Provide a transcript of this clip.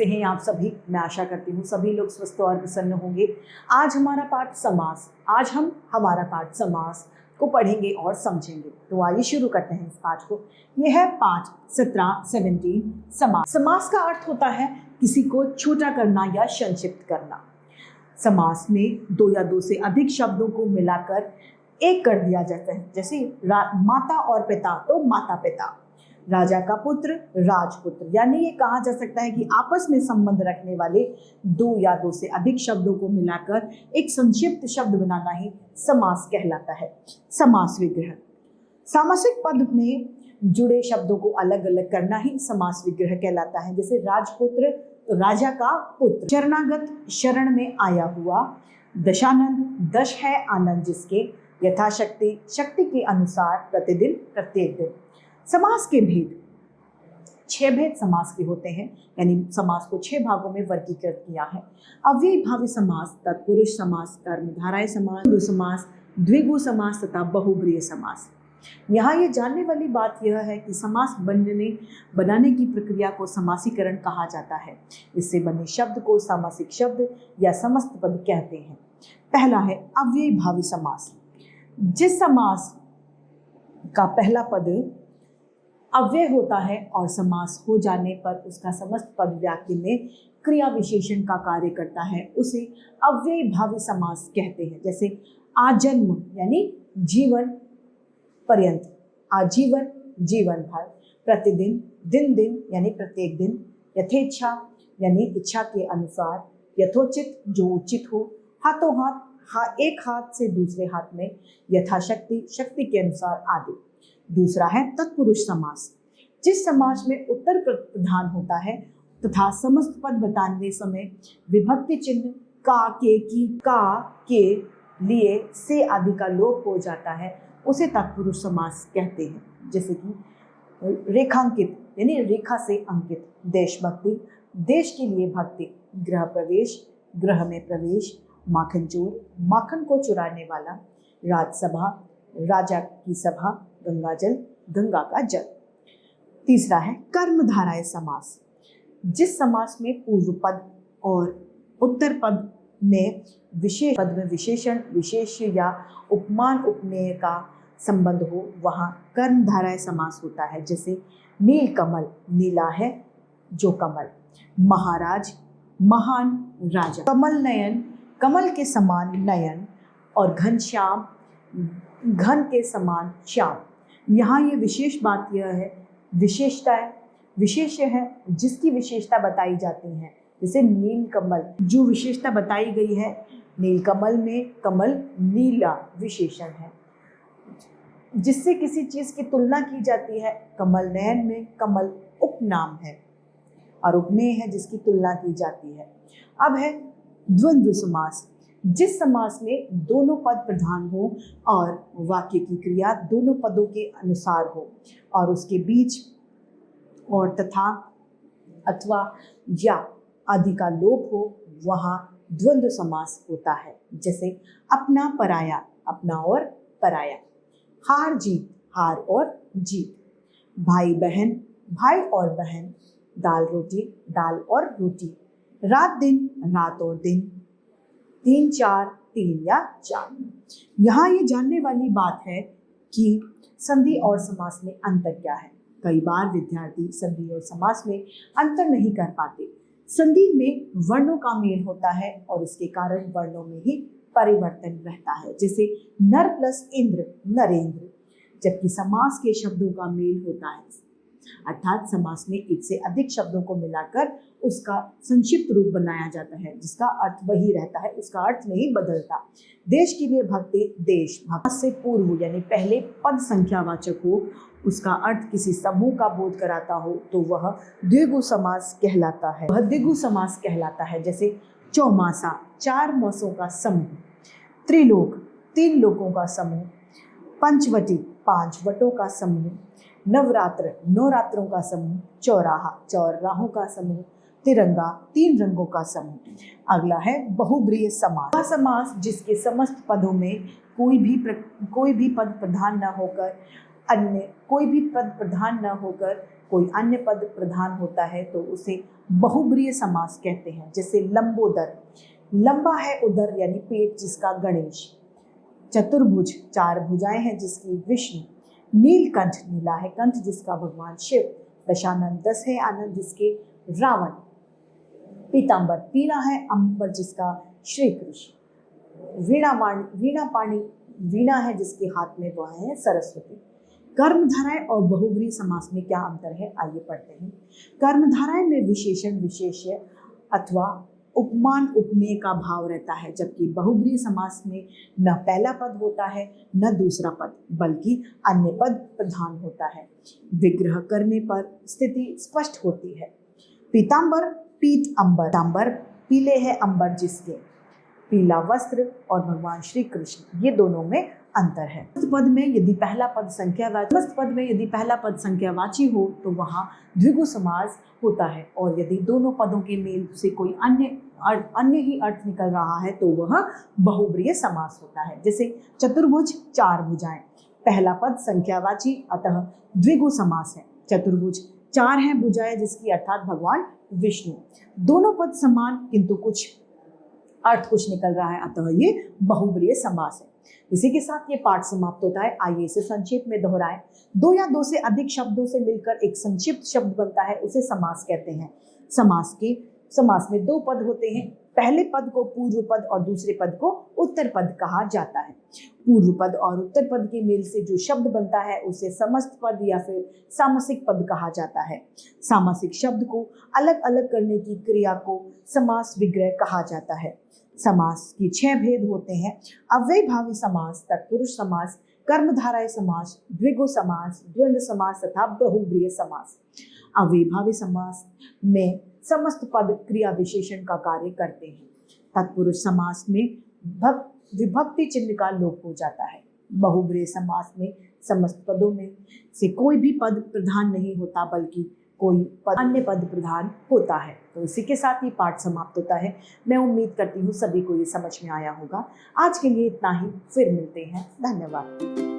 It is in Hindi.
कैसे हैं आप सभी? मैं आशा करती हूँ सभी लोग स्वस्थ और प्रसन्न होंगे। आज हमारा पाठ समास, आज हम हमारा पाठ समास को पढ़ेंगे और समझेंगे। तो आइए शुरू करते हैं इस पाठ को। यह है पाठ 17 समास। समास का अर्थ होता है किसी को छोटा करना या संक्षिप्त करना। समास में दो या दो से अधिक शब्दों को मिलाकर एक कर दिया जाता है। जैसे माता और पिता तो माता पिता, राजा का पुत्र राजपुत्र। यानी ये कहा जा सकता है कि आपस में संबंध रखने वाले दो या दो से अधिक शब्दों को मिलाकर एक संक्षिप्त शब्द बनाना ही समास कहलाता है। समास विग्रह, सामासिक पद में जुड़े शब्दों को अलग अलग करना ही समास विग्रह कहलाता है। जैसे राजपुत्र तो राजा का पुत्र, शरणागत शरण में आया हुआ, दशानंद दश है आनंद जिसके, यथाशक्ति शक्ति के अनुसार, प्रतिदिन प्रत्येक दिन। समास के भेद, 6 भेद समास के होते हैं, यानी समास को 6 भागों में वर्गीकृत किया है। अव्ययी भावी समास, तत्पुरुष समास, कर्मधारय समास, द्वंद्व समास, द्विगु समास तथा बहुब्रीहि समास। यहाँ ये जानने वाली बात यह है कि समास बनाने की प्रक्रिया को समासीकरण कहा जाता है। इससे बने शब्द को सामासिक शब्द या समस्त पद कहते हैं। पहला है अव्ययी भावी समास। जिस समास का पहला पद अव्यय होता है और समास हो जाने पर उसका समस्त पद वाक्य में क्रिया विशेषण का कार्य करता है, उसे अव्ययी भावी समास कहते हैं। जैसे आजन्म यानी जीवन पर्यंत, आजीवन जीवन भर, प्रतिदिन दिन दिन यानी प्रत्येक दिन, यथेच्छा यानी इच्छा के अनुसार, यथोचित जो उचित हो, हाथों हाथ एक हाथ से दूसरे हाथ में, यथाशक्ति शक्ति के अनुसार आदि। दूसरा है तत्पुरुष समास। जिस समास में उत्तर प्रधान होता है तथा समस्त पद बताने समय विभक्ति चिन्ह का, के, की, का, के, लिए, से आदि का लोप हो जाता है, उसे तत्पुरुष समास कहते हैं। जैसे कि रेखांकित यानी रेखा से अंकित, देशभक्ति देश के लिए भक्ति, गृह प्रवेश गृह में प्रवेश, माखन चोर माखन को चुराने वाला, राजसभा राजा की सभा, गंगा जल गंगा का जल। तीसरा है कर्मधारय समास। जिस समास में पूर्व पद और उत्तर पद में विशेष पद में विशेषण विशेष्य या उपमान उपमेय का संबंध हो, वहाँ कर्मधारय समास होता है। जैसे नील कमल, नीला है जो कमल, महाराज महान राजा, कमल नयन कमल के समान नयन, और घनश्याम घन के समान श्याम। यहाँ ये विशेष बात यह है, विशेषता है, विशेष्य है जिसकी विशेषता बताई जाती है। जैसे नील कमल, जो विशेषता बताई गई है, नील कमल में कमल नीला विशेषण है। जिससे किसी चीज की तुलना की जाती है, कमल नयन में कमल उपनाम है और उपमेय है जिसकी तुलना की जाती है। अब है द्वंद्व समास। जिस समास में दोनों पद प्रधान हो और वाक्य की क्रिया दोनों पदों के अनुसार हो और उसके बीच और तथा अथवा या आदि का लोप हो, वहाँ द्वंद्व समास होता है। जैसे अपना पराया, अपना और पराया, हार जीत, हार और जीत, भाई बहन, भाई और बहन, दाल रोटी, दाल और रोटी, रात दिन, रात और दिन, 3 4 3 या 4। यहाँ ये जानने वाली बात है कि संधि और समास में अंतर क्या है। कई बार विद्यार्थी संधि और समास में अंतर नहीं कर पाते। संधि में वर्णों का मेल होता है और इसके कारण वर्णों में ही परिवर्तन रहता है। जैसे नर प्लस इंद्र नरेंद्र, जबकि समास के शब्दों का मेल होता है, अर्थात समास में एक से अधिक शब्दों को मिलाकर उसका संक्षिप्त रूप बनाया जाता है, जिसका अर्थ वही रहता है, उसका अर्थ नहीं बदलता। देश के लिए भक्ति, देश भक्त से पूर्व यानी पहले पद संख्यावाचक हो, उसका अर्थ किसी समूह का बोध कराता हो, तो वह द्विगु समास कहलाता है। वह द्विगु समास कहलाता है। जैसे चौमासा, 4 मासों का समूह, त्रिलोक, 3 लोकों का समूह, पंचवटी, 5 वटों का समूह, नवरात्र, 9 रात्रों का समूह, चौराहा, 4 राहों का समूह, तिरंगा, 3 रंगों का समूह। अगला है बहुब्रीहि समास। वह समास जिसके समस्त पदों में कोई भी पद प्रधान न होकर कोई अन्य पद प्रधान होता है तो उसे बहुब्रीहि समास कहते हैं। जैसे लंबोदर, लंबा है उदर यानी पेट जिसका गणेश। चतुर्भुज, चार भुजाएं हैं जिसकी विष्णु। नीलकंठ, नीला है कंठ जिसका भगवान शिव। दशानन, 10 है आनंद जिसके रावण। पीतांबर, पीला है अंबर जिसका श्री कृष्ण। वीणा पाणी, वीणा है जिसके हाथ में वह है सरस्वती। कर्मधाराएं और बहुब्रीहि समास में क्या अंतर है, आइए पढ़ते हैं। कर्मधाराएं में विशेषण विशेष्य अथवा उपमान उपमेय का भाव रहता है, जबकि बहुब्रीहि समास में न पहला पद होता है न दूसरा पद, बल्कि अन्य पद प्रधान होता है। विग्रह करने पर स्थिति स्पष्ट होती है। पीतांबर, पीत अंबर, पीतांबर पीले है अंबर जिसके। पीला वस्त्र और भगवान श्री कृष्ण, ये दोनों में अंतर है। पद में यदि पहला पद संख्यावाची हो तो वहाँ द्विगु समास होता है, और यदि दोनों पदों के मेल से कोई अन्य ही अर्थ निकल रहा है तो वह बहुब्रीहि समास होता है। जैसे चतुर्भुज, चार भुजाएं, पहला पद संख्यावाची अतः द्विगु समास है। चतुर्भुज, चार हैं भुजाएं जिसकी अर्थात भगवान विष्णु। दोनों पद समान किंतु अर्थ कुछ निकल रहा है, अतः ये बहुब्रीहि समास है। इसी के साथ ये पाठ समाप्त होता है। आइए इसे संक्षेप में दोहराएं। दो या दो से अधिक शब्दों से मिलकर एक संक्षिप्त शब्द बनता है, उसे समास कहते हैं। समास में दो पद होते हैं। पहले पद को पूर्व पद और दूसरे पद को उत्तर पद कहा जाता है। पूर्व पद और उत्तर पद के मेल से जो शब्द बनता है उसे समस्त पद या फिर सामासिक पद कहा जाता है। सामासिक शब्द को अलग अलग करने की क्रिया को समास विग्रह कहा जाता है। समास की 6 भेद होते हैं। अव्ययभावी समास, तत्पुरुष समास, कर्मधारय समास, द्विगु समास, द्वंद्व समास तथा बहुब्रीहि समास। अव्ययभावी समास में समस्त पद क्रिया विशेषण का कार्य करते हैं। तत्पुरुष समास में विभक्ति चिन्ह का लोप हो जाता है। बहुब्रीहि समास में समस्त पदों में से कोई भी पद प्रधान नहीं होता, बल्कि कोई अन्य पद प्रधान होता है। तो इसी के साथ ये पाठ समाप्त होता है। मैं उम्मीद करती हूँ सभी को ये समझ में आया होगा। आज के लिए इतना ही, फिर मिलते हैं। धन्यवाद।